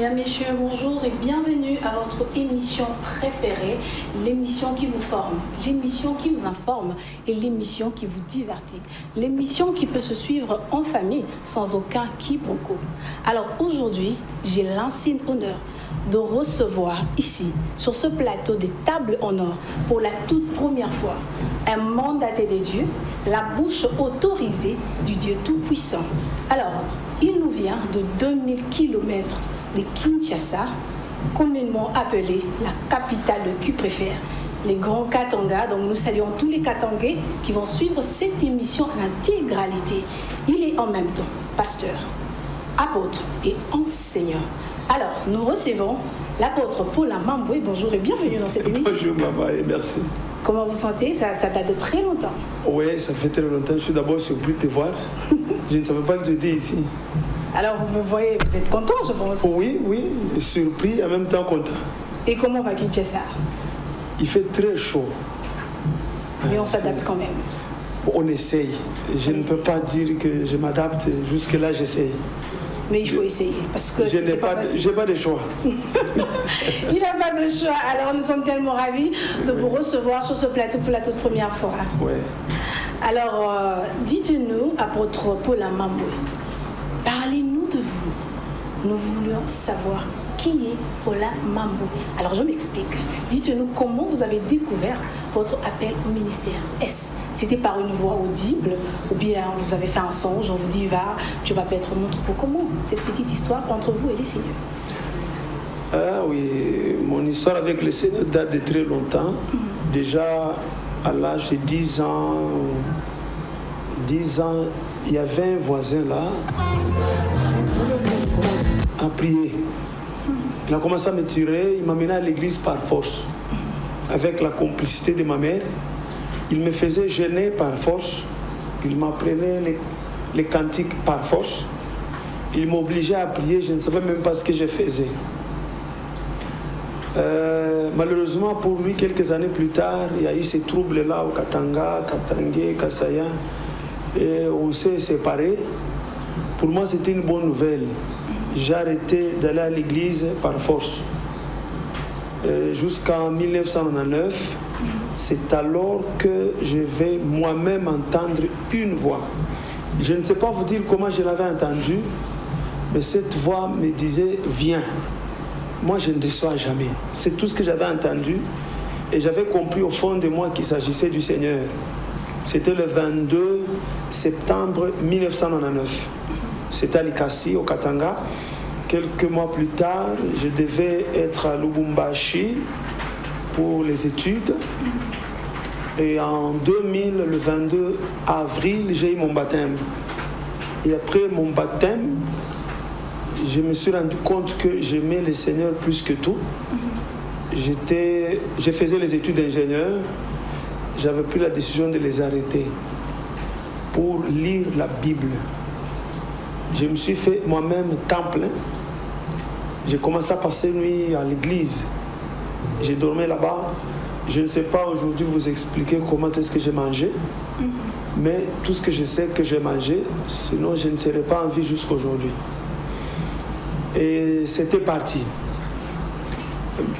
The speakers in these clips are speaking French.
Mesdames, Messieurs, bonjour et bienvenue à votre émission préférée, l'émission qui vous forme, l'émission qui vous informe et l'émission qui vous divertit. L'émission qui peut se suivre en famille sans aucun quiproquo. Alors aujourd'hui, j'ai l'insigne honneur de recevoir ici, sur ce plateau des tables en or, pour la toute première fois, un mandaté des dieux, la bouche autorisée du Dieu Tout-Puissant. Alors, il nous vient de 2000 km de Kinshasa, communément appelée la capitale de qui préfère, les grands Katanga. Donc nous saluons tous les Katangais qui vont suivre cette émission en intégralité. Il est en même temps pasteur, apôtre et enseignant. Alors, nous recevons l'apôtre Paul Amamboué. Bonjour et bienvenue dans cette émission. Bonjour maman et merci. Comment vous sentez? Ça date de très longtemps. Oui, ça fait très longtemps. Je suis d'abord surpris de te voir. Je ne savais pas que tu étais ici. Alors, vous me voyez, vous êtes content, je pense. Oui, surpris et en même temps content. Et comment va Kinshasa? Il fait très chaud. Mais on s'adapte quand même. On essaye. Je ne peux pas dire que je m'adapte. Jusque-là, j'essaye. Mais il faut essayer, parce que je n'ai pas de choix. Il n'a pas de choix. Alors nous sommes tellement ravis de vous recevoir sur ce plateau pour la toute première fois. Oui. Alors, dites-nous, apôtre Paul Amamboué, parlez-nous de vous. Nous voulions savoir qui est Paul Amamboué. Alors je m'explique. Dites-nous comment vous avez découvert votre appel au ministère. C'était par une voix audible ou bien vous avez fait un songe, on vous dit va, tu vas paître mon troupeau. Comment cette petite histoire entre vous et les seigneurs? Ah oui, mon histoire avec les seigneurs date de très longtemps. Déjà à l'âge de 10 ans, il y avait un voisin là. Il voulait que je commence à prier. Il a commencé à me tirer, il m'a mené à l'église par force. Avec la complicité de ma mère, il me faisait gêner par force. Il m'apprenait les cantiques par force. Il m'obligeait à prier, je ne savais même pas ce que je faisais. Malheureusement pour lui, quelques années plus tard, il y a eu ces troubles-là au Katanga, Katangé, Kassaya. Et on s'est séparés. Pour moi, c'était une bonne nouvelle. J'ai arrêté d'aller à l'église par force. Jusqu'en 1999, c'est alors que je vais moi-même entendre une voix. Je ne sais pas vous dire comment je l'avais entendue, mais cette voix me disait « Viens ». Moi, je ne reçois jamais. C'est tout ce que j'avais entendu et j'avais compris au fond de moi qu'il s'agissait du Seigneur. C'était le 22 septembre 1999. C'était à Likasi, au Katanga. Quelques mois plus tard, je devais être à Lubumbashi pour les études. Et en 2000, le 22 avril, j'ai eu mon baptême. Et après mon baptême, je me suis rendu compte que j'aimais le Seigneur plus que tout. Je faisais les études d'ingénieur. J'avais pris la décision de les arrêter pour lire la Bible. Je me suis fait moi-même temps plein. J'ai commencé à passer nuit à l'église. J'ai dormi là-bas. Je ne sais pas aujourd'hui vous expliquer comment est-ce que j'ai mangé. Mais tout ce que je sais que j'ai mangé, sinon je ne serais pas en vie jusqu'aujourd'hui. Et c'était parti.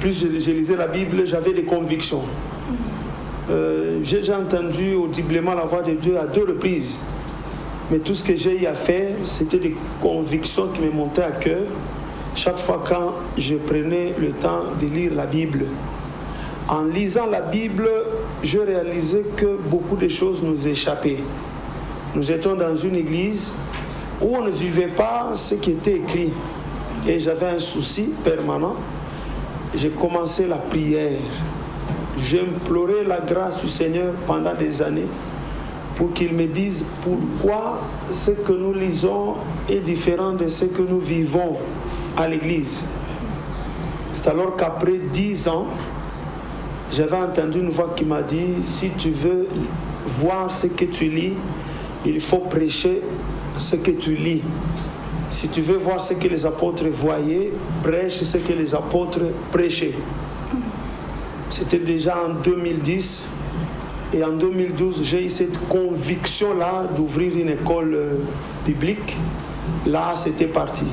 Plus je lisais la Bible, j'avais des convictions. J'ai entendu audiblement la voix de Dieu à 2 reprises. Mais tout ce que j'ai eu à faire, c'était des convictions qui me montaient à cœur chaque fois quand je prenais le temps de lire la Bible. En lisant la Bible, je réalisais que beaucoup de choses nous échappaient. Nous étions dans une église où on ne vivait pas ce qui était écrit. Et j'avais un souci permanent. J'ai commencé la prière. J'implorais la grâce du Seigneur pendant des années pour qu'il me dise pourquoi ce que nous lisons est différent de ce que nous vivons à l'église. C'est alors qu'après 10 ans, j'avais entendu une voix qui m'a dit « Si tu veux voir ce que tu lis, il faut prêcher ce que tu lis. Si tu veux voir ce que les apôtres voyaient, prêche ce que les apôtres prêchaient. » C'était déjà en 2010. Et en 2012, j'ai eu cette conviction-là d'ouvrir une école biblique. Là, c'était parti.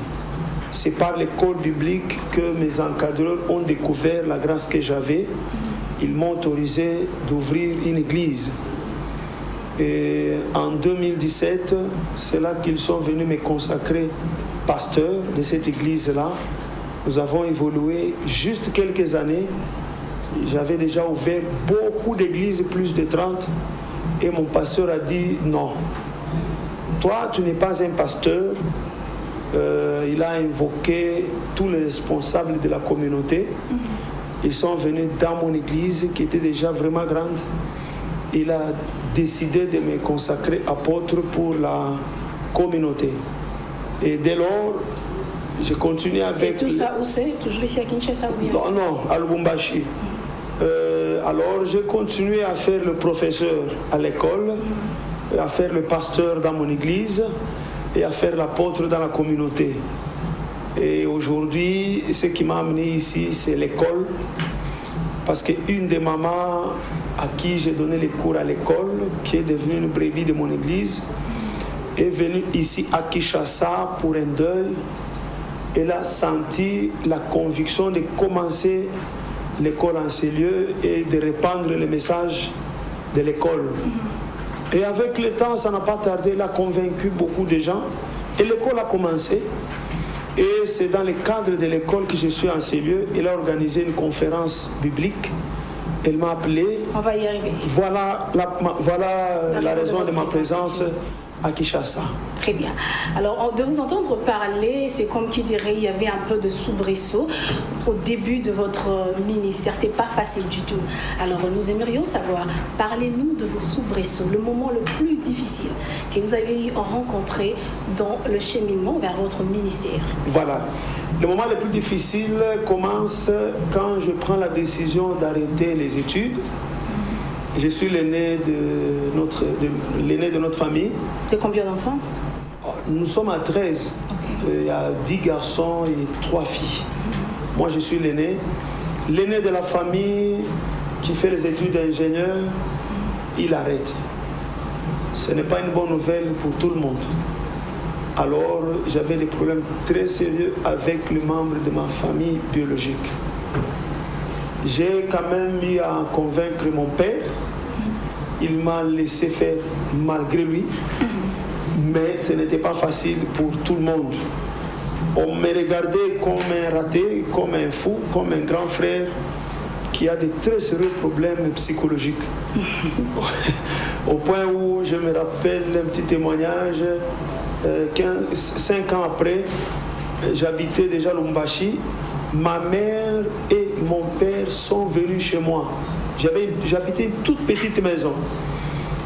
C'est par l'école biblique que mes encadreurs ont découvert la grâce que j'avais. Ils m'ont autorisé d'ouvrir une église. Et en 2017, c'est là qu'ils sont venus me consacrer pasteur de cette église-là. Nous avons évolué juste quelques années. J'avais déjà ouvert beaucoup d'églises, plus de 30. Et mon pasteur a dit non. Toi, tu n'es pas un pasteur. Il a invoqué tous les responsables de la communauté. Ils sont venus dans mon église qui était déjà vraiment grande. Il a décidé de me consacrer apôtre pour la communauté. Et dès lors, j'ai continué avec... Et tout ça, où c'est? Toujours ici à Kinshasa ou bien? Non, à Lubumbashi. Alors, j'ai continué à faire le professeur à l'école, à faire le pasteur dans mon église et à faire l'apôtre dans la communauté. Et aujourd'hui, ce qui m'a amené ici, c'est l'école. Parce qu'une des mamans à qui j'ai donné les cours à l'école, qui est devenue une brebis de mon église, est venue ici à Kinshasa pour un deuil. Elle a senti la conviction de commencer l'école en ces lieux et de répandre le message de l'école. Et avec le temps, ça n'a pas tardé, elle a convaincu beaucoup de gens. Et l'école a commencé. Et c'est dans le cadre de l'école que je suis en ces lieux. Elle a organisé une conférence biblique. Elle m'a appelé. On va y arriver. Voilà la raison de ma présence à Kinshasa. Très bien. Alors, de vous entendre parler, c'est comme qui dirait, il y avait un peu de soubresaut au début de votre ministère. Ce n'était pas facile du tout. Alors, nous aimerions savoir, parlez-nous de vos soubresauts, le moment le plus difficile que vous avez rencontré dans le cheminement vers votre ministère. Voilà. Le moment le plus difficile commence quand je prends la décision d'arrêter les études. Je suis l'aîné de notre famille. De combien d'enfants? Nous sommes à 13. Okay. Il y a 10 garçons et 3 filles. Moi, je suis l'aîné. L'aîné de la famille qui fait les études d'ingénieur, il arrête. Ce n'est pas une bonne nouvelle pour tout le monde. Alors, j'avais des problèmes très sérieux avec les membres de ma famille biologique. J'ai quand même eu à convaincre mon père. Il m'a laissé faire malgré lui. Mais ce n'était pas facile pour tout le monde. On me regardait comme un raté, comme un fou, comme un grand frère qui a de très sérieux problèmes psychologiques. Au point où je me rappelle un petit témoignage, 5 ans après, j'habitais déjà Lubumbashi. Ma mère et mon père sont venus chez moi. J'habitais une toute petite maison.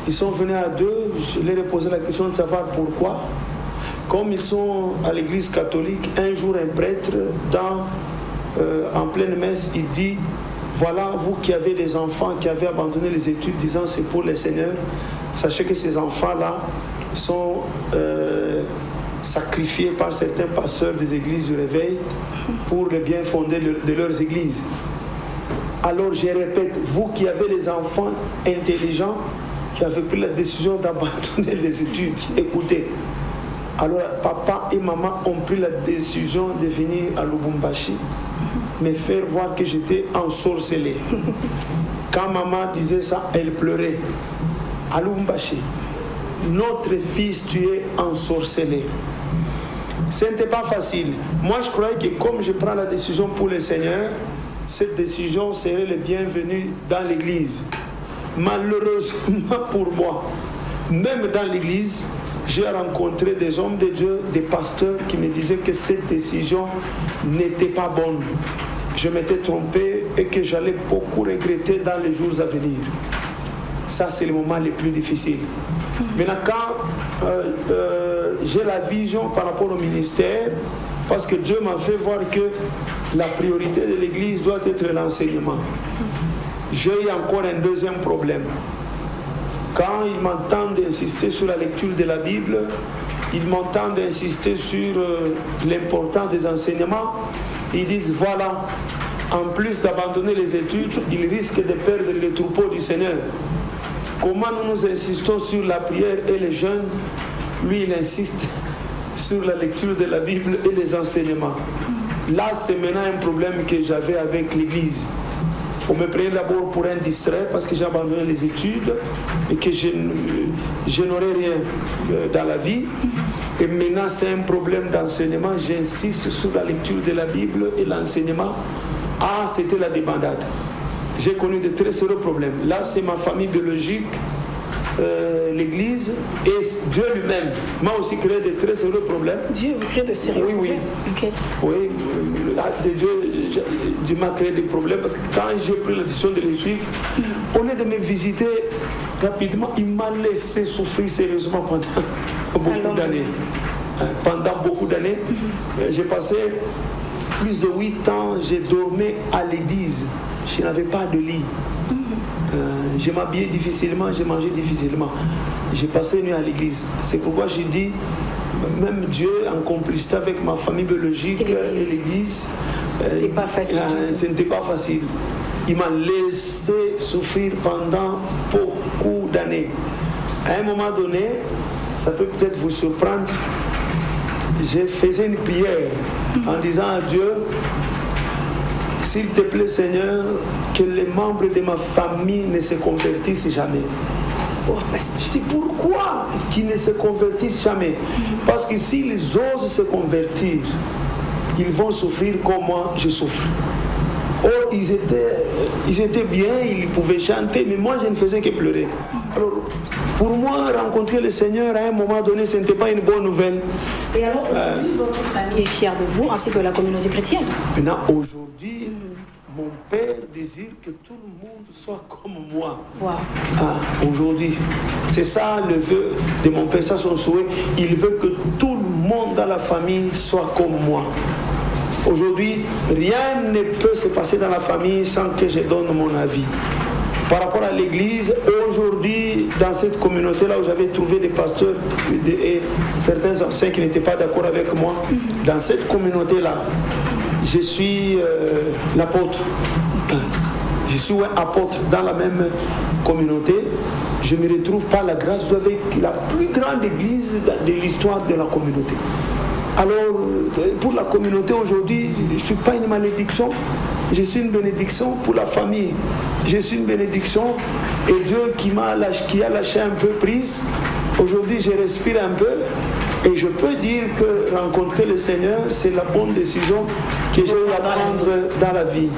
Ils sont venus à deux. Je leur ai posé la question de savoir pourquoi. Comme ils sont à l'église catholique, un jour un prêtre, en pleine messe, il dit: voilà, vous qui avez des enfants qui avaient abandonné les études, disant c'est pour les seigneurs, sachez que ces enfants-là sont sacrifiés par certains pasteurs des églises du réveil pour le bien fondé de leurs églises. Alors je répète, vous qui avez les enfants intelligents, qui avaient pris la décision d'abandonner les études, écoutez. Alors papa et maman ont pris la décision de venir à Lubumbashi, me faire voir que j'étais ensorcelé. Quand maman disait ça, elle pleurait. À Lubumbashi, notre fils, tu es ensorcelé. Ce n'était pas facile. Moi, je croyais que comme je prends la décision pour le Seigneur, cette décision serait le bienvenu dans l'église. Malheureusement pour moi, même dans l'église, j'ai rencontré des hommes de Dieu, des pasteurs qui me disaient que cette décision n'était pas bonne. Je m'étais trompé et que j'allais beaucoup regretter dans les jours à venir. Ça, c'est le moment le plus difficile. Maintenant, quand j'ai la vision par rapport au ministère, parce que Dieu m'a fait voir que la priorité de l'Église doit être l'enseignement. J'ai eu encore un deuxième problème. Quand ils m'entendent insister sur la lecture de la Bible, ils m'entendent insister sur l'importance des enseignements, ils disent voilà, en plus d'abandonner les études, ils risquent de perdre les troupeaux du Seigneur. Comment nous insistons sur la prière et les jeûnes, lui il insiste sur la lecture de la Bible et les enseignements. Là, c'est maintenant un problème que j'avais avec l'Église. On me prenait d'abord pour un distrait parce que j'ai abandonné les études et que je n'aurais rien dans la vie. Et maintenant, c'est un problème d'enseignement. J'insiste sur la lecture de la Bible et l'enseignement. Ah, c'était la débandade. J'ai connu de très sérieux problèmes. Là, c'est ma famille biologique, l'Église et Dieu lui-même m'a aussi créé de très sérieux problèmes. Dieu vous crée de sérieux problèmes? Okay. Oui, Dieu m'a créé des problèmes parce que quand j'ai pris la décision de les suivre, au lieu de me visiter rapidement, il m'a laissé souffrir sérieusement pendant beaucoup d'années. Pendant beaucoup d'années, j'ai passé plus de 8 ans, j'ai dormi à l'église. Je n'avais pas de lit. Je m'habillais difficilement, je mangeais difficilement. J'ai passé une nuit à l'église. C'est pourquoi j'ai dit, même Dieu, en complicité avec ma famille biologique et l'église, c'était pas facile. Ce n'était pas facile. Il m'a laissé souffrir pendant beaucoup d'années. À un moment donné, ça peut peut-être vous surprendre, j'ai fait une prière en disant à Dieu, s'il te plaît Seigneur, que les membres de ma famille ne se convertissent jamais. Je dis pourquoi qu'ils ne se convertissent jamais? Parce que s'ils osent se convertir, ils vont souffrir comme moi je souffre. Oh, ils étaient bien, ils pouvaient chanter, mais moi je ne faisais que pleurer. Alors, pour moi, rencontrer le Seigneur à un moment donné, ce n'était pas une bonne nouvelle. Et alors, aujourd'hui, votre famille est fière de vous, ainsi que la communauté chrétienne? Maintenant, aujourd'hui, mon père désire que tout le monde soit comme moi. Wow. Aujourd'hui, c'est ça le vœu de mon père, ça son souhait. Il veut que tout le monde dans la famille soit comme moi. Aujourd'hui, rien ne peut se passer dans la famille sans que je donne mon avis. Par rapport à l'église, aujourd'hui, dans cette communauté-là où j'avais trouvé des pasteurs et certains anciens qui n'étaient pas d'accord avec moi, dans cette communauté-là, je suis l'apôtre. Je suis apôtre dans la même communauté. Je me retrouve par la grâce avec la plus grande église de l'histoire de la communauté. Alors, pour la communauté aujourd'hui, je ne suis pas une malédiction, je suis une bénédiction pour la famille. Je suis une bénédiction et Dieu qui a lâché un peu prise, aujourd'hui je respire un peu et je peux dire que rencontrer le Seigneur, c'est la bonne décision que j'ai eu à prendre dans la vie.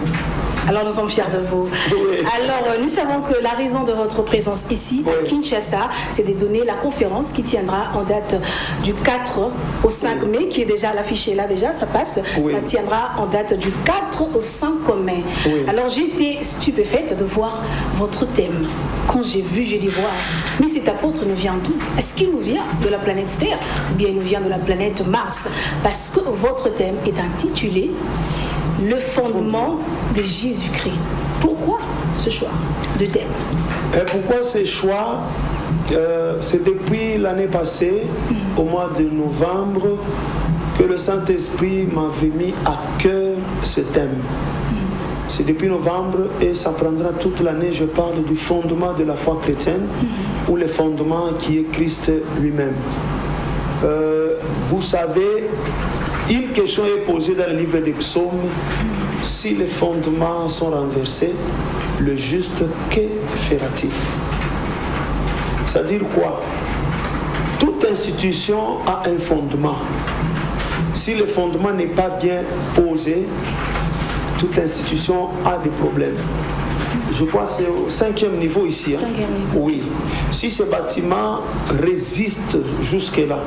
Alors nous sommes fiers de vous. Oui. Alors nous savons que la raison de votre présence ici à Kinshasa, c'est de donner la conférence qui tiendra en date du 4 au 5 mai, qui est déjà l'affiché là déjà, ça passe. Ça tiendra en date du 4 au 5 mai. Alors j'ai été stupéfaite de voir votre thème. Quand j'ai vu, j'ai dit wow, mais cet apôtre nous vient d'où? Est-ce qu'il nous vient de la planète Terre ou bien il nous vient de la planète Mars? Parce que votre thème est intitulé le fondement de Jésus-Christ. Pourquoi ce choix de thème? Et pourquoi ce choix? C'est depuis l'année passée, au mois de novembre, que le Saint-Esprit m'avait mis à cœur ce thème. C'est depuis novembre et ça prendra toute l'année. Je parle du fondement de la foi chrétienne ou le fondement qui est Christ lui-même. Vous savez, une question est posée dans le livre des psaumes. Si les fondements sont renversés, le juste, que fera-t-il? C'est-à-dire quoi? Toute institution a un fondement. Si le fondement n'est pas bien posé, toute institution a des problèmes. Je crois que c'est au 5e niveau ici. Hein? 5e niveau. Oui. Si ce bâtiment résiste jusque-là,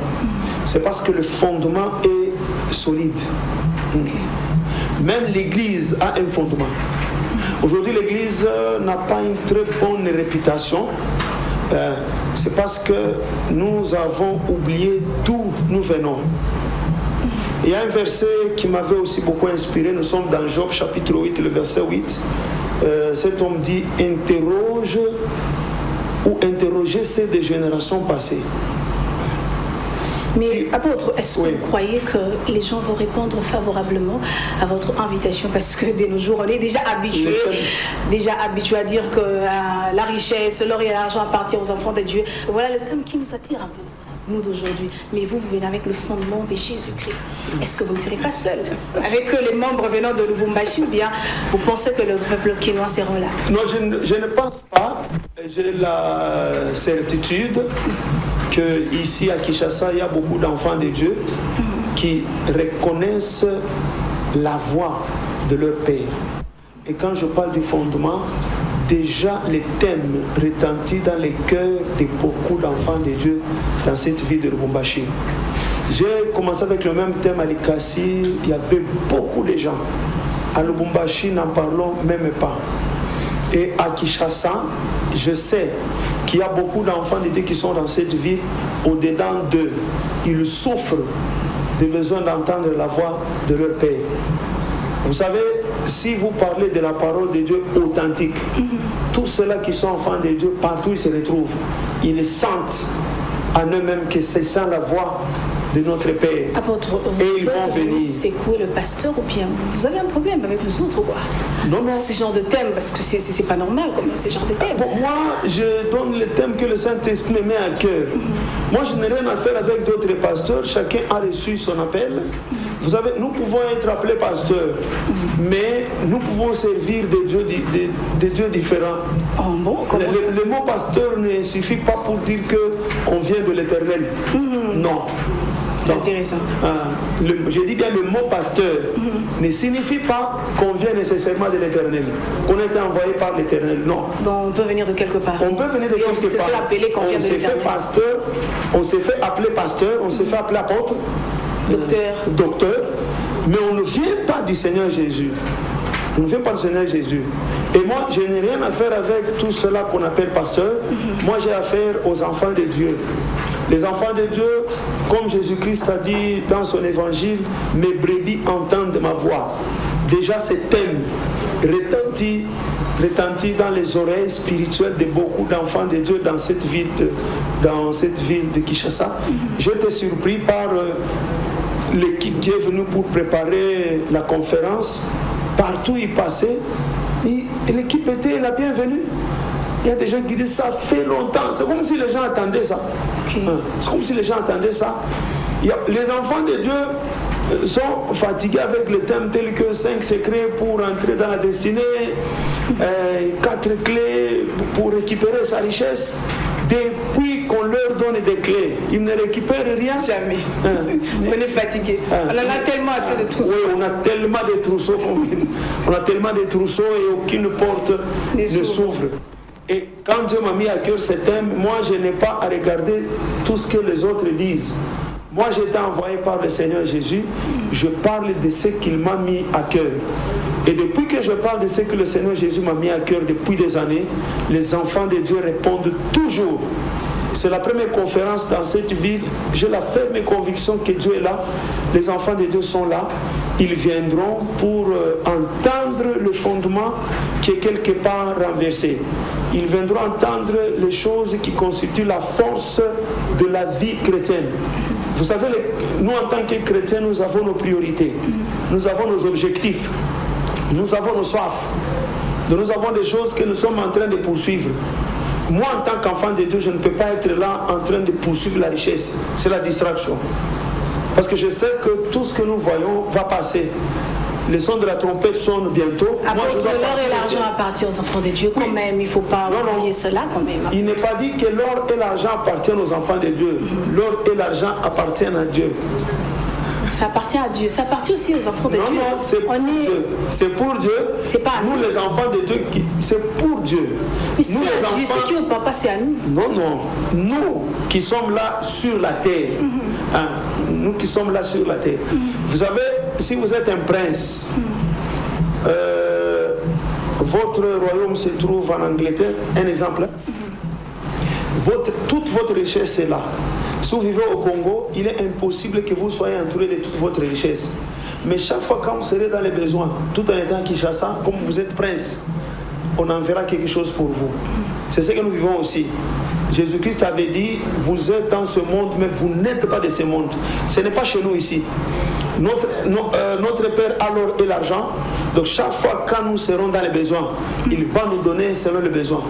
c'est parce que le fondement est solide. Même l'Église a un fondement. Aujourd'hui, l'Église n'a pas une très bonne réputation. C'est parce que nous avons oublié d'où nous venons. Il y a un verset qui m'avait aussi beaucoup inspiré. Nous sommes dans Job chapitre 8, le verset 8. Cet homme dit « Interroge ou interrogez ceux des générations passées ». Mais apôtre, est-ce que vous croyez que les gens vont répondre favorablement à votre invitation? Parce que de nos jours, on est déjà habitué à dire que la richesse, l'or et l'argent appartiennent aux enfants de Dieu. Voilà le thème qui nous attire un peu. nous d'aujourd'hui. Mais vous venez avec le fondement de Jésus-Christ. Est-ce que vous ne serez pas seul avec les membres venant de Lubumbashi, ou bien vous pensez que le peuple quinois sera là? Non, je ne pense pas. J'ai la certitude qu'ici à Kinshasa, il y a beaucoup d'enfants de Dieu qui reconnaissent la voix de leur Père. Et quand je parle du fondement, déjà les thèmes retentissent dans les cœurs de beaucoup d'enfants de Dieu dans cette ville de Lubumbashi. J'ai commencé avec le même thème à Likasi, il y avait beaucoup de gens. À Lubumbashi, n'en parlons même pas. Et à Kinshasa, je sais qu'il y a beaucoup d'enfants de Dieu qui sont dans cette ville, au-dedans d'eux. Ils souffrent des besoins d'entendre la voix de leur Père. Vous savez, si vous parlez de la parole de Dieu authentique, tous ceux-là qui sont enfants de Dieu, partout ils se retrouvent, ils sentent en eux-mêmes que c'est ça la voix de notre Père. Apôtre, vous secouez le pasteur, ou bien vous avez un problème avec les autres, quoi? Non, non. Ce genre de thème, parce que c'est pas normal quand même, ce genre de thème. Bon, moi, je donne le thème que le Saint-Esprit me met à cœur. Moi, je n'ai rien à faire avec d'autres pasteurs. Chacun a reçu son appel. Vous savez, nous pouvons être appelés pasteurs, mais nous pouvons servir des dieux différents. Oh bon, le mot pasteur ne suffit pas pour dire qu'on vient de l'Éternel. Non. C'est intéressant. Je dis bien le mot pasteur ne signifie pas qu'on vient nécessairement de l'Éternel, qu'on a été envoyé par l'Éternel. Non. Donc on peut venir de quelque part. On peut venir de quelque part. On s'est fait appeler qu'on vient de l'Éternel. On s'est fait appeler pasteur, on s'est fait appeler apôtre, docteur, mais on ne vient pas du Seigneur Jésus. On ne vient pas du Seigneur Jésus. Et moi, je n'ai rien à faire avec tout cela qu'on appelle pasteur. Moi, j'ai affaire aux enfants de Dieu. Les enfants de Dieu, comme Jésus-Christ a dit dans son évangile, mes brebis entendent ma voix. Déjà, ce thème retentit dans les oreilles spirituelles de beaucoup d'enfants de Dieu dans cette ville de Kinshasa. J'étais surpris par l'équipe qui est venue pour préparer la conférence. Partout où il passait, et l'équipe était la bienvenue. Il y a des gens qui disent ça fait longtemps. C'est comme si les gens attendaient ça. Okay. C'est comme si les gens attendaient ça. Les enfants de Dieu sont fatigués avec le thème tel que 5 secrets pour entrer dans la destinée, 4 clés pour récupérer sa richesse. Depuis qu'on leur donne des clés, ils ne récupèrent rien. Jamais. On est fatigué. On en a tellement assez de trousseaux. Oui, on a tellement de trousseaux. On a tellement de trousseaux et aucune porte ne s'ouvre. Et quand Dieu m'a mis à cœur ce thème, moi je n'ai pas à regarder tout ce que les autres disent. Moi j'ai été envoyé par le Seigneur Jésus, je parle de ce qu'il m'a mis à cœur. Et depuis que je parle de ce que le Seigneur Jésus m'a mis à cœur depuis des années, les enfants de Dieu répondent toujours. C'est la première conférence dans cette ville. J'ai la ferme conviction que Dieu est là. Les enfants de Dieu sont là. Ils viendront pour entendre le fondement qui est quelque part renversé. Ils viendront entendre les choses qui constituent la force de la vie chrétienne. Vous savez, nous en tant que chrétiens, nous avons nos priorités. Nous avons nos objectifs. Nous avons nos soifs. Nous avons des choses que nous sommes en train de poursuivre. Moi, en tant qu'enfant de Dieu, je ne peux pas être là en train de poursuivre la richesse. C'est la distraction. Parce que je sais que tout ce que nous voyons va passer. Les sons de la trompette sonnent bientôt. Moi, je dois l'or et l'argent appartiennent aux enfants de Dieu. Quand même, il ne faut pas oublier cela quand même. Il n'est pas dit que l'or et l'argent appartiennent aux enfants de Dieu. L'or et l'argent appartiennent à Dieu. Ça appartient à Dieu. Ça appartient aussi aux enfants de Dieu. Non, c'est pour Dieu. C'est pour Dieu. C'est pas nous, les enfants de Dieu, c'est pour Dieu. Mais c'est à Dieu, c'est qui au papa, c'est à nous. Non, non. Nous qui sommes là sur la terre. Nous qui sommes là sur la terre. Vous savez, si vous êtes un prince, votre royaume se trouve en Angleterre, un exemple. Toute votre richesse est là. Si vous vivez au Congo, il est impossible que vous soyez entouré de toute votre richesse. Mais chaque fois quand vous serez dans les besoins, tout en étant à Kinshasa, comme vous êtes prince, on enverra quelque chose pour vous. C'est ce que nous vivons aussi. Jésus-Christ avait dit, vous êtes dans ce monde, mais vous n'êtes pas de ce monde. Ce n'est pas chez nous ici. Notre Père a l'or et l'argent. Donc chaque fois quand nous serons dans les besoins, il va nous donner selon les besoins.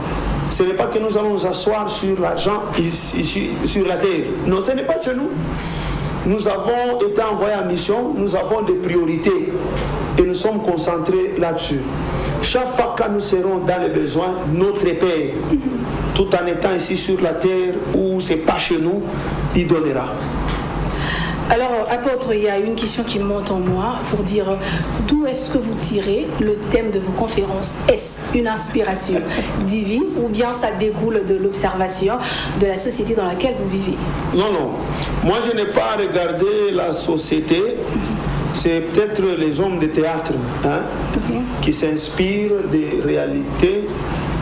Ce n'est pas que nous allons nous asseoir sur l'argent ici, sur la terre. Non, ce n'est pas chez nous. Nous avons été envoyés en mission, nous avons des priorités et nous sommes concentrés là-dessus. Chaque fois que nous serons dans les besoins, notre Père, tout en étant ici sur la terre où ce n'est pas chez nous, il donnera. Alors, apôtre, il y a une question qui monte en moi pour dire d'où est-ce que vous tirez le thème de vos conférences? Est-ce une inspiration divine ou bien ça découle de l'observation de la société dans laquelle vous vivez? Non, non. Moi, je n'ai pas regardé la société. C'est peut-être les hommes de théâtre qui s'inspirent des réalités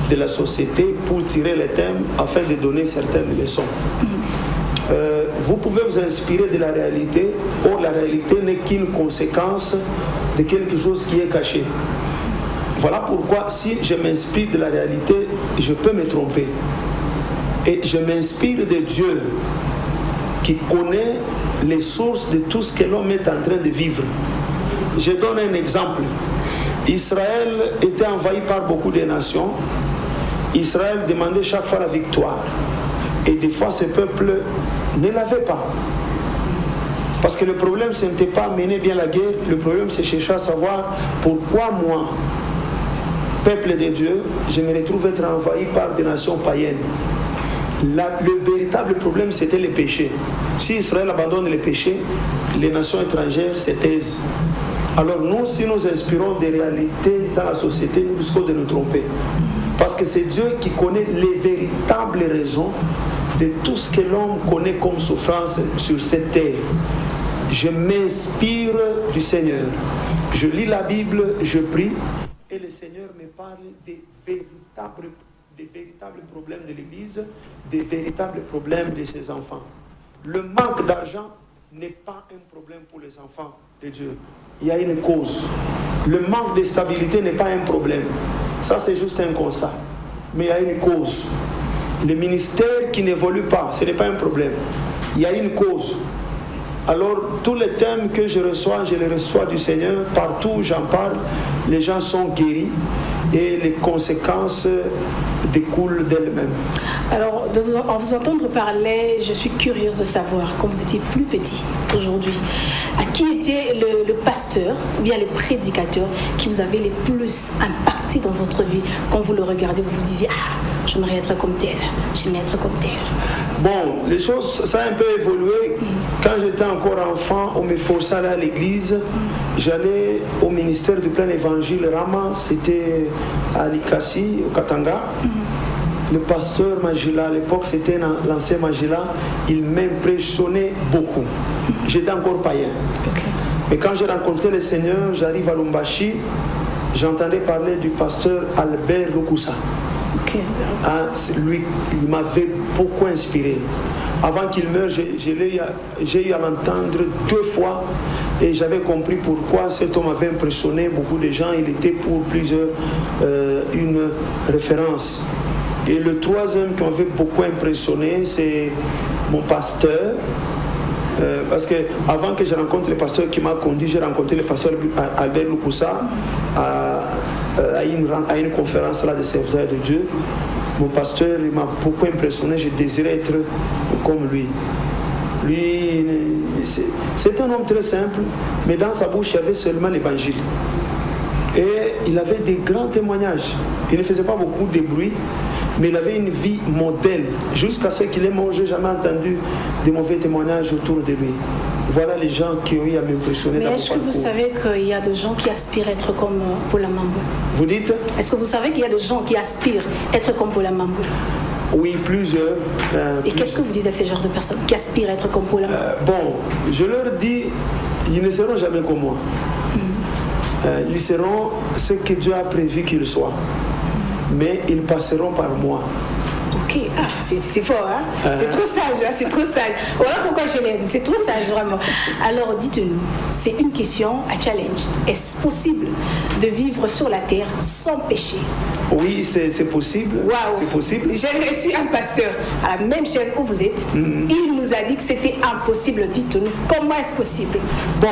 de la société pour tirer les thèmes afin de donner certaines leçons. Vous pouvez vous inspirer de la réalité, or la réalité n'est qu'une conséquence de quelque chose qui est caché. Voilà pourquoi si je m'inspire de la réalité, je peux me tromper. Et je m'inspire de Dieu qui connaît les sources de tout ce que l'homme est en train de vivre. Je donne un exemple. Israël était envahi par beaucoup de nations. Israël demandait chaque fois la victoire. Et des fois, ce peuple ne l'avait pas. Parce que le problème, ce n'était pas mener bien la guerre. Le problème, c'est chercher à savoir pourquoi moi, peuple de Dieu, je me retrouve être envahi par des nations païennes. Le véritable problème, c'était le péché. Si Israël abandonne le péché, les nations étrangères se taisent. Alors nous, si nous inspirons des réalités dans la société, nous risquons de nous tromper. Parce que c'est Dieu qui connaît les véritables raisons de tout ce que l'homme connaît comme souffrance sur cette terre. Je m'inspire du Seigneur. Je lis la Bible, je prie, et le Seigneur me parle des véritables problèmes de l'Église, des véritables problèmes de ses enfants. Le manque d'argent n'est pas un problème pour les enfants de Dieu. Il y a une cause. Le manque de stabilité n'est pas un problème. Ça, c'est juste un constat. Mais il y a une cause. Le ministère qui n'évolue pas, ce n'est pas un problème. Il y a une cause. Alors, tous les thèmes que je les reçois du Seigneur. Partout où j'en parle, les gens sont guéris et les conséquences découlent d'elles-mêmes. Alors, en vous entendre parler, je suis curieuse de savoir, quand vous étiez plus petit aujourd'hui, à qui était le pasteur ou bien le prédicateur qui vous avait le plus impacté dans votre vie? Quand vous le regardez, vous vous disiez « Ah, j'aimerais être comme tel, j'aimerais être comme tel ». Bon, les choses, ça a un peu évolué. Quand j'étais encore enfant, on me forçait à aller à l'église. J'allais au ministère du plein évangile Rama, c'était à Likasi, au Katanga. Le pasteur Magila, à l'époque c'était l'ancien Magila, il m'impressionnait beaucoup. J'étais encore païen. Mais quand j'ai rencontré le Seigneur, j'arrive à Lumbashi, j'entendais parler du pasteur Albert Lukusa. Lui, il m'avait beaucoup inspiré. Avant qu'il meure, j'ai eu à l'entendre 2 fois et j'avais compris pourquoi cet homme avait impressionné beaucoup de gens. Il était pour plusieurs une référence. Et le troisième qui m'avait beaucoup impressionné, c'est mon pasteur. Parce que avant que je rencontre le pasteur qui m'a conduit, j'ai rencontré le pasteur Albert Lukusa à une conférence là de serviteurs de Dieu. Mon pasteur, il m'a beaucoup impressionné, je désirais être comme lui. Lui, c'est un homme très simple, mais dans sa bouche, il y avait seulement l'évangile. Et il avait des grands témoignages. Il ne faisait pas beaucoup de bruit, mais il avait une vie modèle. Jusqu'à ce qu'il ait mangé, jamais entendu de mauvais témoignages autour de lui. Voilà les gens qui ont eu à m'impressionner. Mais est-ce que vous savez qu'il y a des gens qui aspirent à être comme Paula Mambwe? Vous dites? Est-ce que vous savez qu'il y a des gens qui aspirent à être comme Paula Mambwe? Oui, plusieurs. Et qu'est-ce que vous dites à ces genres de personnes qui aspirent à être comme Paula Mambwe? Bon, je leur dis, ils ne seront jamais comme moi. Ils seront ce que Dieu a prévu qu'ils soient. Mais ils passeront par moi. Ok, c'est fort, hein? C'est trop sage, hein? C'est trop sage. Voilà pourquoi je l'aime, c'est trop sage vraiment. Alors dites-nous, c'est une question à challenge. Est-ce possible de vivre sur la terre sans péché? Oui, c'est possible. Wow. C'est possible. J'ai reçu un pasteur à la même chaise où vous êtes. Il nous a dit que c'était impossible. Dites-nous, comment est-ce possible? Bon,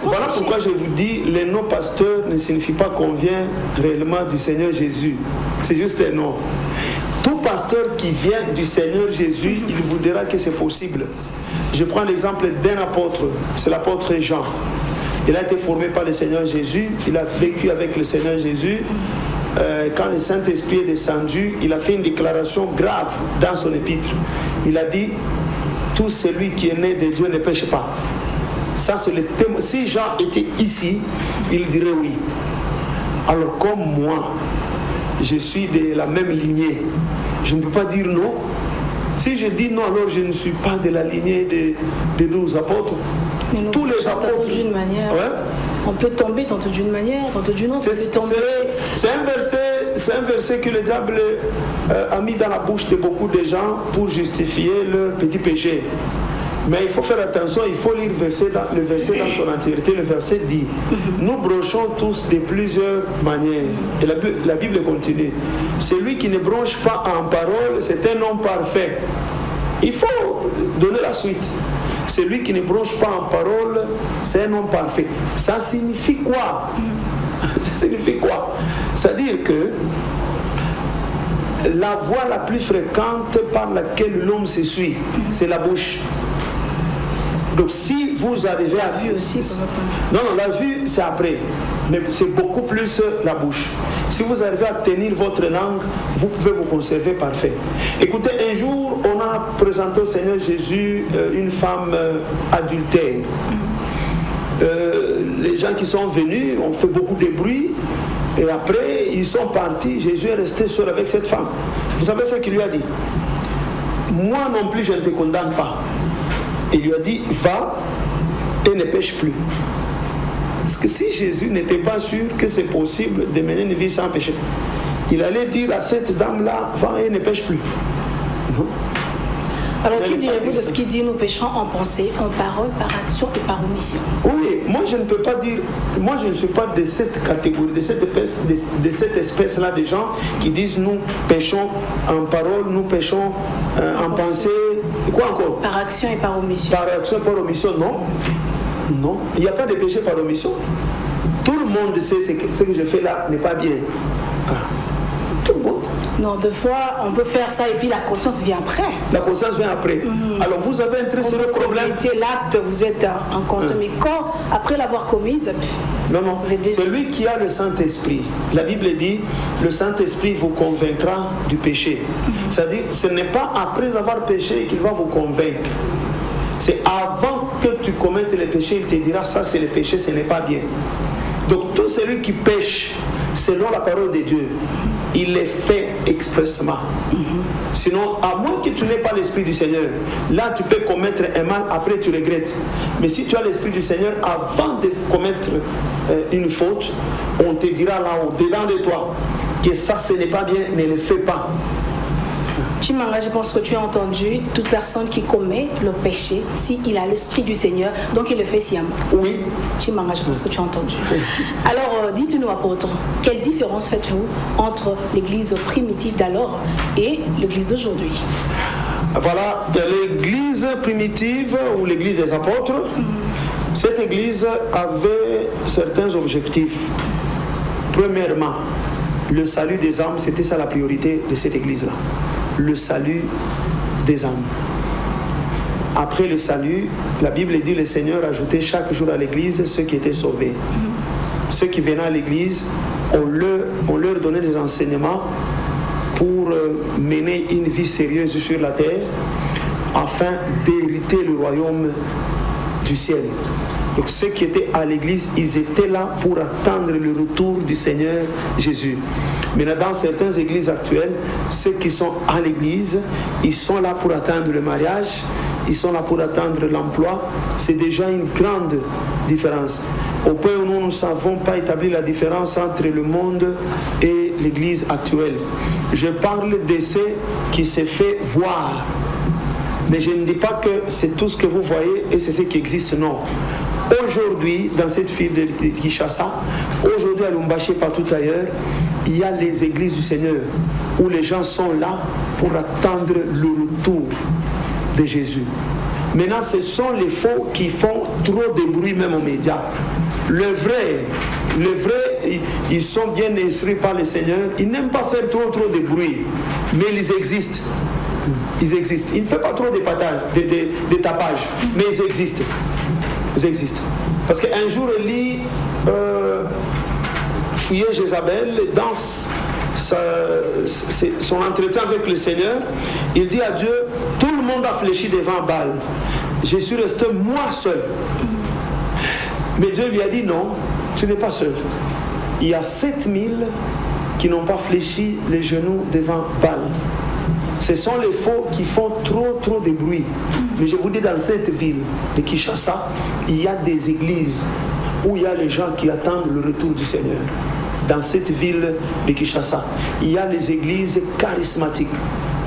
voilà pourquoi je vous dis, le nom pasteur ne signifie pas qu'on vient réellement du Seigneur Jésus. C'est juste un nom. pasteur qui vient du Seigneur Jésus, il vous dira que c'est possible. Je prends l'exemple d'un apôtre, c'est l'apôtre Jean. Il a été formé par le Seigneur Jésus, il a vécu avec le Seigneur Jésus. Quand le Saint-Esprit est descendu, il a fait une déclaration grave dans son épître. Il a dit, tout celui qui est né de Dieu ne pêche pas. Ça, c'est le thème. Si Jean était ici, il dirait oui. Alors comme moi, je suis de la même lignée, je ne peux pas dire non. Si je dis non, alors je ne suis pas de la lignée des 12 apôtres. Mais nous, tous les apôtres, d'une manière, ouais. On peut tomber tantôt d'une manière, tantôt d'une autre. C'est un verset que le diable a mis dans la bouche de beaucoup de gens pour justifier leur petit péché. Mais il faut faire attention, il faut lire le verset dans son entièreté. Le verset dit, nous bronchons tous de plusieurs manières. Et la Bible continue. Celui qui ne bronche pas en parole, c'est un homme parfait. Il faut donner la suite. Celui qui ne bronche pas en parole, c'est un homme parfait. Ça signifie quoi? Ça signifie quoi? C'est-à-dire que la voie la plus fréquente par laquelle l'homme se suit, c'est la bouche. Donc si vous arrivez à... La vue aussi. Non, la vue c'est après. Mais c'est beaucoup plus la bouche. Si vous arrivez à tenir votre langue, vous pouvez vous conserver parfait. Écoutez, un jour, on a présenté au Seigneur Jésus une femme adultère. Les gens qui sont venus ont fait beaucoup de bruit. Et après, ils sont partis. Jésus est resté seul avec cette femme. Vous savez ce qu'il lui a dit? Moi non plus, je ne te condamne pas. Il lui a dit, va et ne pêche plus. Parce que si Jésus n'était pas sûr que c'est possible de mener une vie sans péché, il allait dire à cette dame-là, va et ne pêche plus. Non. Alors, qui direz-vous de ce qu'il dit, nous péchons en pensée, en parole, par action et par omission? Oui, moi je ne peux pas dire, moi je ne suis pas de cette catégorie, de cette espèce-là de gens qui disent nous péchons en parole, nous péchons en pensée. Quoi encore? Par action et par omission. Par action et par omission, non. Non, il n'y a pas de péché par omission. Tout le monde sait ce que je fais là n'est pas bien. Tout le monde. Non, deux fois, on peut faire ça et puis la conscience vient après. La conscience vient après. Alors vous avez un très sérieux problème. Vous commettez l'acte, vous êtes en conscience. Mais quand, après l'avoir commise, non, celui qui a le Saint-Esprit, la Bible dit, le Saint-Esprit vous convaincra du péché. C'est-à-dire, ce n'est pas après avoir péché qu'il va vous convaincre. C'est avant que tu commettes le péché, il te dira, ça c'est le péché, ce n'est pas bien. Donc tout celui qui pêche, selon la parole de Dieu, il les fait expressement. Sinon, à moins que tu n'aies pas l'Esprit du Seigneur, là tu peux commettre un mal, après tu regrettes. Mais si tu as l'Esprit du Seigneur, avant de commettre une faute, on te dira là-haut, dedans de toi, que ça ce n'est pas bien, ne le fais pas. Chimanga, je pense que tu as entendu, toute personne qui commet le péché, s'il a l'Esprit du Seigneur, donc il le fait sciemment. Oui. Chimanga, je pense que tu as entendu. Alors, dites-nous, apôtre, quelle différence faites-vous entre l'église primitive d'alors et l'église d'aujourd'hui? Voilà, l'église primitive ou l'église des apôtres, cette église avait certains objectifs. Premièrement, le salut des âmes, c'était ça la priorité de cette église-là. Le salut des âmes. Après le salut, la Bible dit le Seigneur ajoutait chaque jour à l'église ceux qui étaient sauvés. Ceux qui venaient à l'église, on leur donnait des enseignements pour mener une vie sérieuse sur la terre afin d'hériter le royaume du ciel. Donc ceux qui étaient à l'église, ils étaient là pour attendre le retour du Seigneur Jésus. Maintenant, dans certaines églises actuelles, ceux qui sont à l'église, ils sont là pour attendre le mariage, ils sont là pour attendre l'emploi. C'est déjà une grande différence. Au point où nous ne savons pas établir la différence entre le monde et l'église actuelle. Je parle de ceux qui se fait voir. Mais je ne dis pas que c'est tout ce que vous voyez et c'est ce qui existe, non. Aujourd'hui, dans cette ville de Kinshasa, aujourd'hui à Lubumbashi et partout ailleurs, il y a les églises du Seigneur où les gens sont là pour attendre le retour de Jésus. Maintenant, ce sont les faux qui font trop de bruit même aux médias. Le vrai, ils sont bien instruits par le Seigneur. Ils n'aiment pas faire trop de bruit. mais ils existent. Ils existent. Il ne fait pas trop de tapage, mais ils existent. Ils existent. Parce qu'un jour, Élie fouillait Jézabel dans son entretien avec le Seigneur. Il dit à Dieu, tout le monde a fléchi devant Baal. Je suis resté moi seul. Mais Dieu lui a dit, non, tu n'es pas seul. Il y a 7000 qui n'ont pas fléchi les genoux devant Baal. Ce sont les faux qui font trop de bruit. Mais je vous dis, dans cette ville de Kinshasa, il y a des églises où il y a les gens qui attendent le retour du Seigneur. Dans cette ville de Kinshasa, il y a les églises charismatiques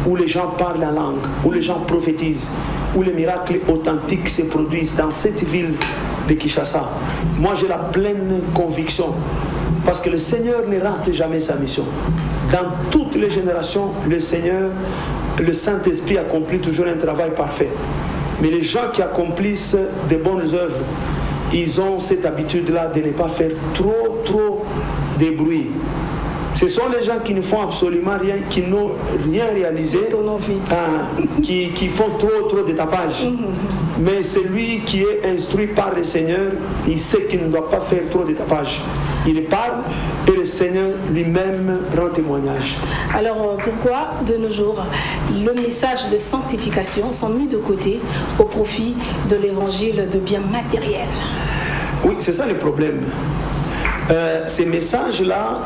où les gens parlent la langue, où les gens prophétisent, où les miracles authentiques se produisent. Dans cette ville de Kinshasa, moi j'ai la pleine conviction, parce que le Seigneur ne rate jamais sa mission. Dans toutes les générations, le Seigneur, le Saint-Esprit accomplit toujours un travail parfait. Mais les gens qui accomplissent de bonnes œuvres, ils ont cette habitude-là de ne pas faire trop de bruit. Ce sont les gens qui ne font absolument rien, qui n'ont rien réalisé, qui font trop de tapage. Mais celui qui est instruit par le Seigneur, il sait qu'il ne doit pas faire trop de tapage. Il parle et le Seigneur lui-même rend témoignage. Alors pourquoi de nos jours le message de sanctification sont mis de côté au profit de l'évangile de biens matériels? Oui, c'est ça le problème. Ces messages-là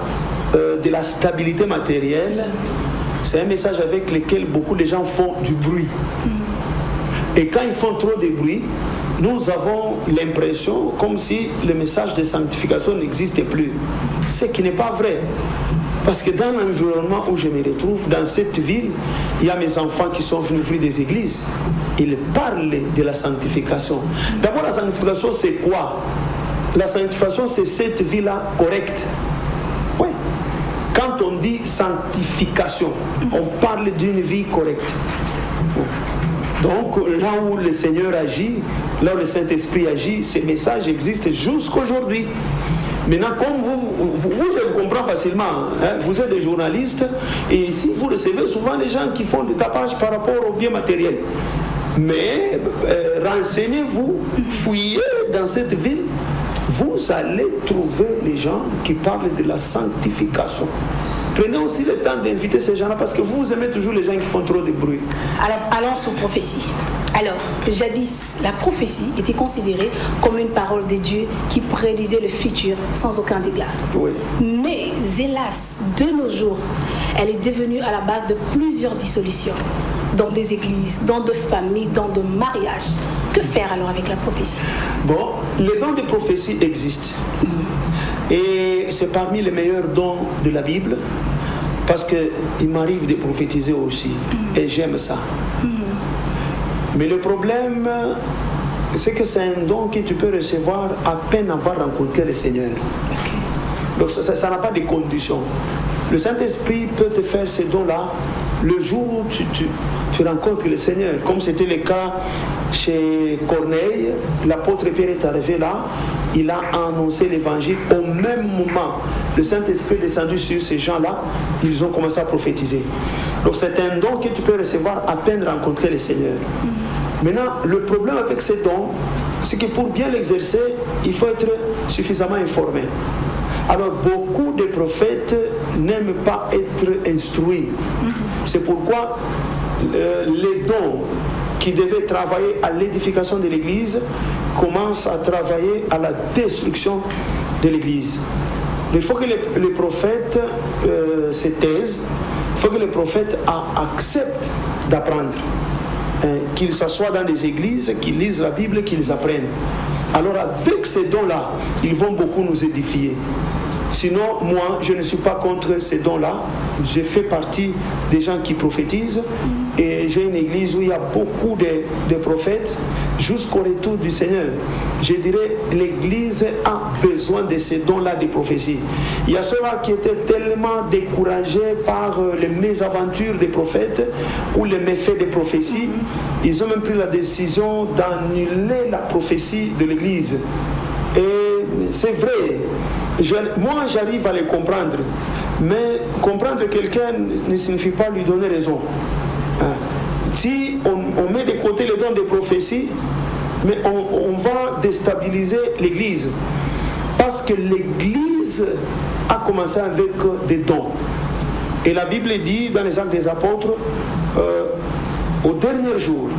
de la stabilité matérielle, c'est un message avec lequel beaucoup de gens font du bruit. Et quand ils font trop de bruit, nous avons l'impression comme si le message de sanctification n'existait plus. Ce qui n'est pas vrai. Parce que dans l'environnement où je me retrouve, dans cette ville, il y a mes enfants qui sont venus ouvrir des églises. Ils parlent de la sanctification. D'abord, la sanctification, c'est quoi? La sanctification, c'est cette vie-là correcte. Oui. Quand on dit sanctification, on parle d'une vie correcte. Donc, là où le Seigneur agit, là où le Saint-Esprit agit, ces messages existent jusqu'aujourd'hui. Maintenant, comme vous, je vous comprends facilement, hein, vous êtes des journalistes, et ici, vous recevez souvent les gens qui font du tapage par rapport aux biens matériels. Mais renseignez-vous, fouillez dans cette ville, vous allez trouver les gens qui parlent de la sanctification. Prenez aussi le temps d'inviter ces gens-là parce que vous aimez toujours les gens qui font trop de bruit. Alors, allons sur prophétie. Alors, jadis, la prophétie était considérée comme une parole de Dieu qui prédisait le futur sans aucun dégât. Oui. Mais, hélas, de nos jours, elle est devenue à la base de plusieurs dissolutions dans des églises, dans de familles, dans de mariages. Que faire alors avec la prophétie? Bon, les dons de prophétie existent. Et c'est parmi les meilleurs dons de la Bible parce qu'il m'arrive de prophétiser aussi. Et j'aime ça. Mais le problème, c'est que c'est un don que tu peux recevoir à peine avoir rencontré le Seigneur. Donc ça n'a pas de conditions. Le Saint-Esprit peut te faire ces dons-là le jour où tu rencontres le Seigneur. Comme c'était le cas chez Corneille, l'apôtre Pierre est arrivé là, il a annoncé l'évangile. Au même moment, le Saint-Esprit est descendu sur ces gens-là, ils ont commencé à prophétiser. Donc c'est un don que tu peux recevoir à peine rencontrer le Seigneur. Maintenant, le problème avec ces dons, c'est que pour bien l'exercer, il faut être suffisamment informé. Alors beaucoup de prophètes n'aiment pas être instruits. C'est pourquoi les dons qui devaient travailler à l'édification de l'Église commencent à travailler à la destruction de l'Église. Il faut que les prophètes se taisent, il faut que les prophètes acceptent d'apprendre, qu'ils s'assoient dans des églises, qu'ils lisent la Bible, qu'ils apprennent. Alors avec ces dons-là, ils vont beaucoup nous édifier. Sinon, moi, je ne suis pas contre ces dons-là. Je fais partie des gens qui prophétisent. Et j'ai une église où il y a beaucoup de prophètes jusqu'au retour du Seigneur. Je dirais l'église a besoin de ces dons-là de prophétie. Il y a ceux-là qui étaient tellement découragés par les mésaventures des prophètes ou les méfaits des prophéties. Ils ont même pris la décision d'annuler la prophétie de l'église. Et c'est vrai. Moi, j'arrive à les comprendre. Mais comprendre quelqu'un ne signifie pas lui donner raison. Si on met de côté le don de prophétie, mais on va déstabiliser l'Église. Parce que l'Église a commencé avec des dons. Et la Bible dit dans les Actes des Apôtres, au dernier jour,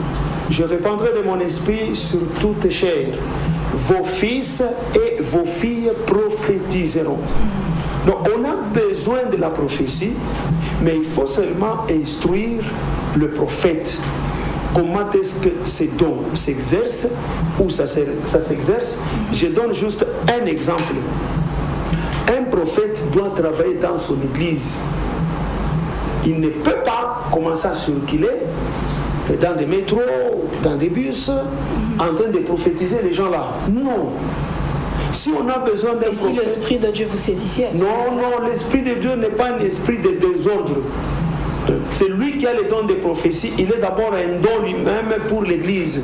je répandrai de mon esprit sur toute chair. Vos fils et vos filles prophétiseront. Donc on a besoin de la prophétie, mais il faut seulement instruire le prophète. Comment est-ce que ces dons s'exercent ou ça s'exerce? Je donne juste un exemple. Un prophète doit travailler dans son église. Il ne peut pas commencer à circuler dans des métros, dans des bus, en train de prophétiser les gens là. Non. Si on a besoin d'un prophète... Et si l'Esprit de Dieu vous saisissait? Non, l'Esprit de Dieu n'est pas un esprit de désordre. C'est lui qui a le don de prophétie. Il est d'abord un don lui-même pour l'Église.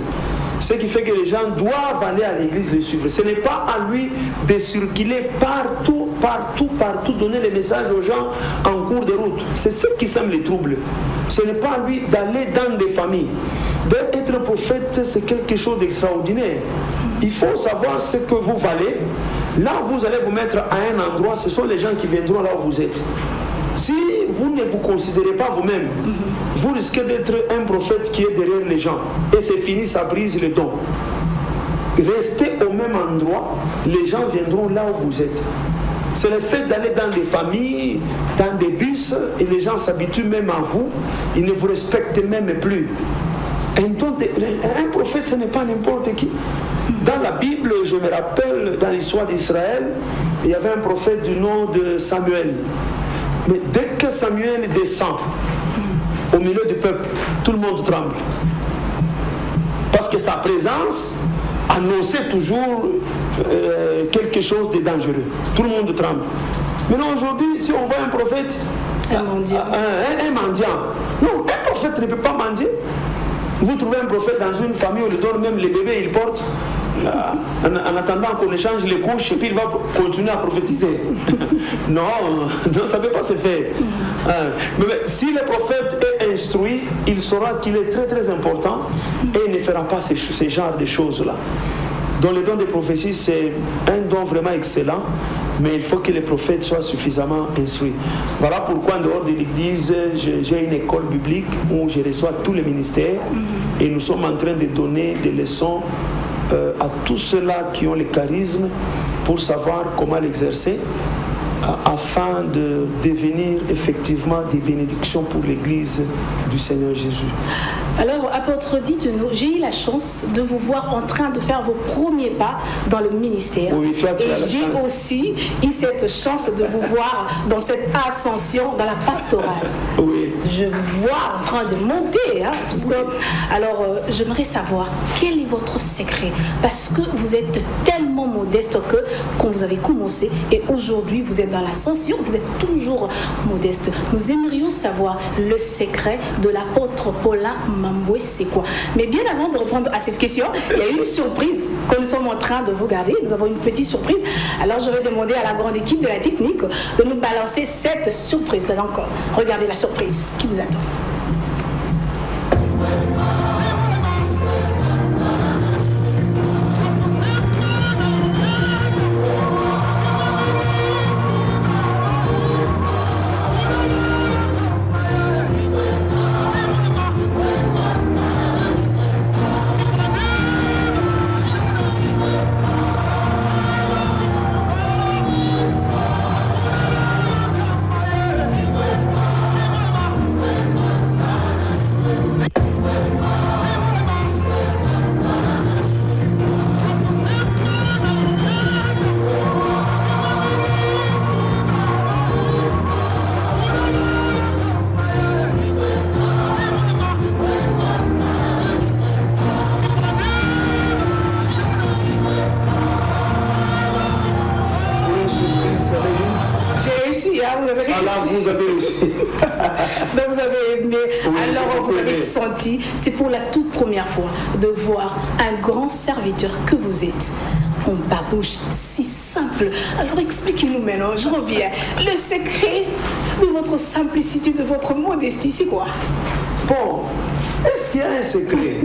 Ce qui fait que les gens doivent aller à l'église le suivre. Ce n'est pas à lui de circuler partout, donner les messages aux gens en cours de route. C'est ce qui sème les troubles. Ce n'est pas à lui d'aller dans des familles. Être prophète, c'est quelque chose d'extraordinaire. Il faut savoir ce que vous valez. Là, vous allez vous mettre à un endroit, ce sont les gens qui viendront là où vous êtes. Si vous ne vous considérez pas vous-même, vous risquez d'être un prophète qui est derrière les gens. Et c'est fini, ça brise le don. Restez au même endroit, les gens viendront là où vous êtes. C'est le fait d'aller dans des familles, dans des bus, et les gens s'habituent même à vous, ils ne vous respectent même plus. Un prophète, ce n'est pas n'importe qui. Dans la Bible, je me rappelle, dans l'histoire d'Israël, il y avait un prophète du nom de Samuel. Mais dès que Samuel descend au milieu du peuple, tout le monde tremble. Parce que sa présence annonçait toujours quelque chose de dangereux. Tout le monde tremble. Maintenant aujourd'hui, si on voit un prophète, un mendiant. Un mendiant. Non, un prophète ne peut pas mendier. Vous trouvez un prophète dans une famille, on lui donne même les bébés, il porte. En attendant qu'on échange les couches et puis il va continuer à prophétiser. Non, ça ne peut pas se faire. Mais si le prophète est instruit, il saura qu'il est très très important et il ne fera pas ce genre de choses-là. Donc le don de prophétie, c'est un don vraiment excellent, mais il faut que les prophètes soient suffisamment instruits. Voilà pourquoi en dehors de l'église, j'ai une école biblique où je reçois tous les ministères et nous sommes en train de donner des leçons à tous ceux-là qui ont le charisme pour savoir comment l'exercer afin de devenir effectivement des bénédictions pour l'Église du Seigneur Jésus. Alors, apôtre, dites-nous, j'ai eu la chance de vous voir en train de faire vos premiers pas dans le ministère. Oui, toi, tu et as la j'ai chance. aussi eu cette chance de vous voir dans cette ascension dans la pastorale. Oui. Je vous vois en train de monter. Parce que, alors, j'aimerais savoir, quel est votre secret? Parce que vous êtes tellement modeste que quand vous avez commencé et aujourd'hui vous êtes dans l'ascension, vous êtes toujours modeste. Nous aimerions savoir le secret de l'apôtre Paulin Mamboué, c'est quoi? Mais bien avant de répondre à cette question, il y a une surprise que nous sommes en train de vous garder. Nous avons une petite surprise. Alors je vais demander à la grande équipe de la technique de nous balancer cette surprise. Donc regardez la surprise qui vous attend. Vous avez réussi. Donc vous avez aimé, oui, alors vous avez senti, c'est pour la toute première fois de voir un grand serviteur que vous êtes on babouche si simple. Alors expliquez-nous maintenant, je reviens. Le secret de votre simplicité, de votre modestie, c'est quoi? Bon, est-ce qu'il y a un secret?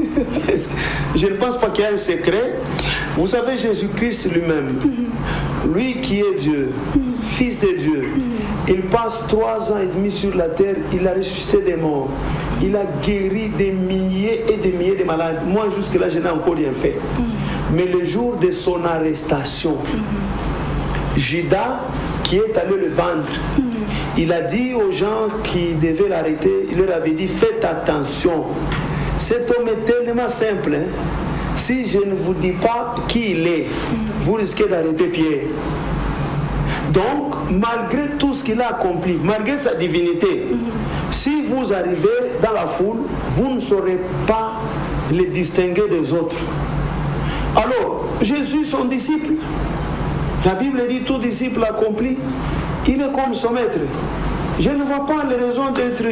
Je ne pense pas qu'il y a un secret. Vous savez, Jésus-Christ lui-même, lui qui est Dieu, Fils de Dieu, il passe 3 ans et demi sur la terre, il a ressuscité des morts. Il a guéri des milliers et des milliers de malades. Moi, jusque-là, je n'ai encore rien fait. Mais le jour de son arrestation, Judas, qui est allé le vendre, il a dit aux gens qui devaient l'arrêter, il leur avait dit, faites attention. Cet homme est tellement simple. Si je ne vous dis pas qui il est, vous risquez d'arrêter Pierre. Donc, malgré tout ce qu'il a accompli, malgré sa divinité, si vous arrivez dans la foule, vous ne saurez pas les distinguer des autres. Alors, Jésus, son disciple, la Bible dit tout disciple accompli, il est comme son maître. Je ne vois pas les raisons d'être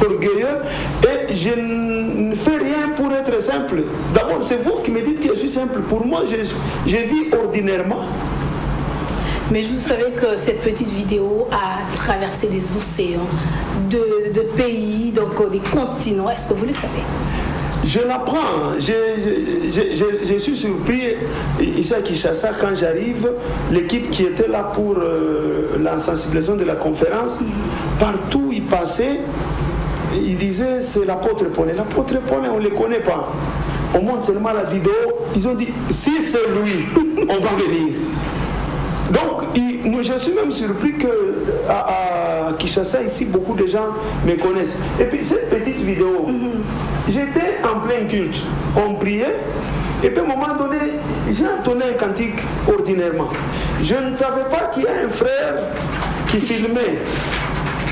orgueilleux et je ne fais rien pour être simple. D'abord, c'est vous qui me dites que je suis simple. Pour moi, je vis ordinairement. Mais vous savez que cette petite vidéo a traversé des océans, de pays, donc des continents. Est-ce que vous le savez? Je l'apprends. Je suis surpris ici à Kinshasa quand j'arrive. L'équipe qui était là pour la sensibilisation de la conférence, partout où il passait, il disait c'est l'apôtre Paul. L'apôtre Paul, on ne le connaît pas. On montre seulement la vidéo. Ils ont dit si c'est lui, on va venir. Donc, je suis même surpris qu'à Kinshasa, ici, beaucoup de gens me connaissent. Et puis, cette petite vidéo, j'étais en plein culte. On priait, et puis à un moment donné, j'ai entonné un cantique ordinairement. Je ne savais pas qu'il y a un frère qui filmait.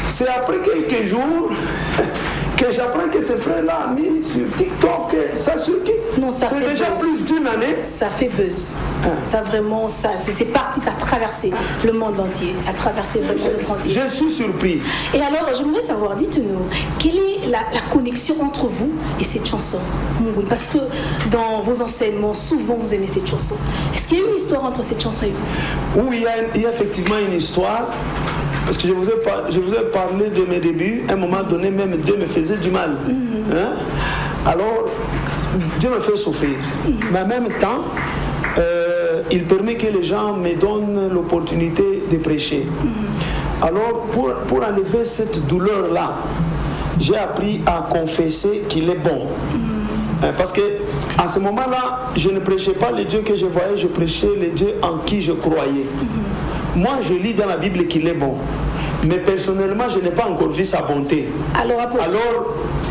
C'est après quelques jours que j'apprends que ce frère-là a mis sur TikTok, ça surkit. Non, ça fait déjà buzz. Plus d'une année. Ça fait buzz. Ça vraiment, c'est parti, ça a traversé le monde entier. Ça a traversé vraiment le frontière. Je suis surpris. Et alors, j'aimerais savoir, dites-nous, quelle est la connexion entre vous et cette chanson, Mungu? Parce que dans vos enseignements, souvent vous aimez cette chanson. Est-ce qu'il y a une histoire entre cette chanson et vous? Oui, il y a effectivement une histoire. Parce que je vous ai parlé de mes débuts. À un moment donné, même Dieu me faisait du mal. Hein? Alors, Dieu me fait souffrir. Mais en même temps, il permet que les gens me donnent l'opportunité de prêcher. Alors, pour enlever cette douleur-là, j'ai appris à confesser qu'il est bon. Parce que à ce moment-là, je ne prêchais pas le Dieu que je voyais, je prêchais le Dieu en qui je croyais. Moi, je lis dans la Bible qu'il est bon. Mais personnellement, je n'ai pas encore vu sa bonté. Alors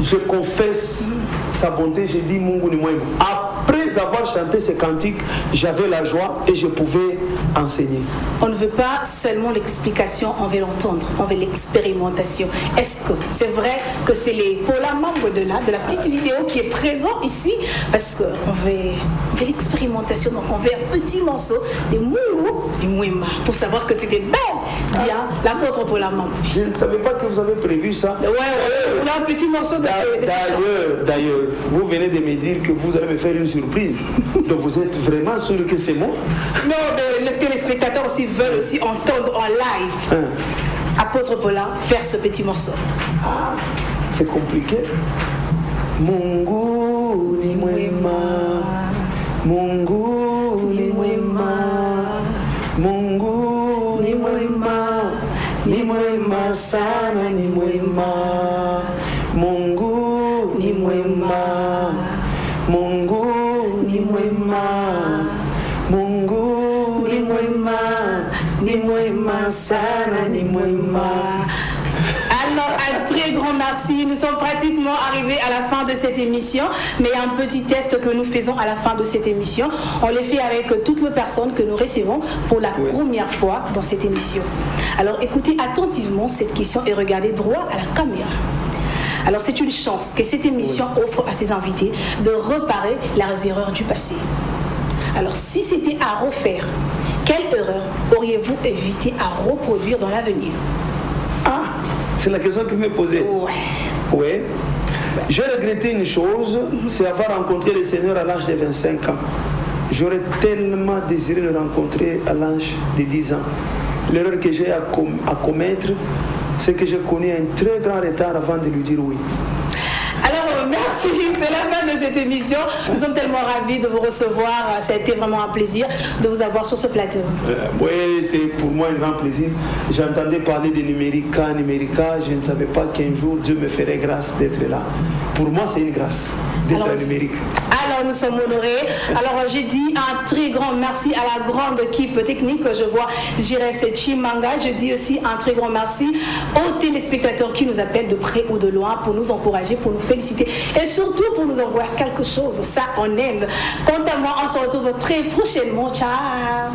je confesse sa bonté, je dis Mungu ni mwema. Après avoir chanté ce cantique, j'avais la joie et je pouvais enseigner. On ne veut pas seulement l'explication, on veut l'entendre, on veut l'expérimentation. Est-ce que c'est vrai que c'est pour la membre de la petite vidéo qui est présent ici? Parce qu'on veut l'expérimentation, donc on veut un petit morceau de Mungu du mwema pour savoir que c'était bien l'apôtre pour la membre. Je ne savais pas que vous avez prévu ça. Ouais, un petit morceau de D'ailleurs, vous venez de me dire que vous allez me faire une surprise. Donc vous êtes vraiment sûr que c'est moi? Non, mais les téléspectateurs aussi veulent aussi entendre en live Apôtre Paulin faire ce petit morceau. Ah, c'est compliqué. Mungu ni mwema, Mungu ni mwema, Mungu ni mwema, ni mwema sana, ni mwema. Mungu ni mwema, Mungu ni mwema, Mungu ni mwema, ni mwema sana, ni mwema. Alors, un très grand merci. Nous sommes pratiquement arrivés à la fin de cette émission, mais il y a un petit test que nous faisons à la fin de cette émission. On le fait avec toutes les personnes que nous recevons pour la première fois dans cette émission. Alors, écoutez attentivement cette question et regardez droit à la caméra. Alors, c'est une chance que cette émission offre à ses invités de réparer les erreurs du passé. Alors, si c'était à refaire, quelle erreur auriez-vous évité à reproduire dans l'avenir? Ah, c'est la question que vous me posez. Ouais. J'ai regretté une chose, c'est avoir rencontré le Seigneur à l'âge de 25 ans. j'aurais tellement désiré le rencontrer à l'âge de 10 ans. L'erreur que j'ai à commettre, c'est que j'ai connu un très grand retard avant de lui dire oui. Alors, merci, c'est la fin de cette émission. Nous sommes tellement ravis de vous recevoir. Ça a été vraiment un plaisir de vous avoir sur ce plateau. Oui, c'est pour moi un grand plaisir. J'entendais parler de Numérica. Je ne savais pas qu'un jour Dieu me ferait grâce d'être là. Pour moi, c'est une grâce d'être à Numérique. Alors, nous sommes honorés. Alors, j'ai dit un très grand merci à la grande équipe technique. Je vois Jirès Chimanga. Je dis aussi un très grand merci aux téléspectateurs qui nous appellent de près ou de loin pour nous encourager, pour nous féliciter et surtout pour nous envoyer quelque chose. Ça, on aime. Quant à moi, on se retrouve très prochainement. Ciao.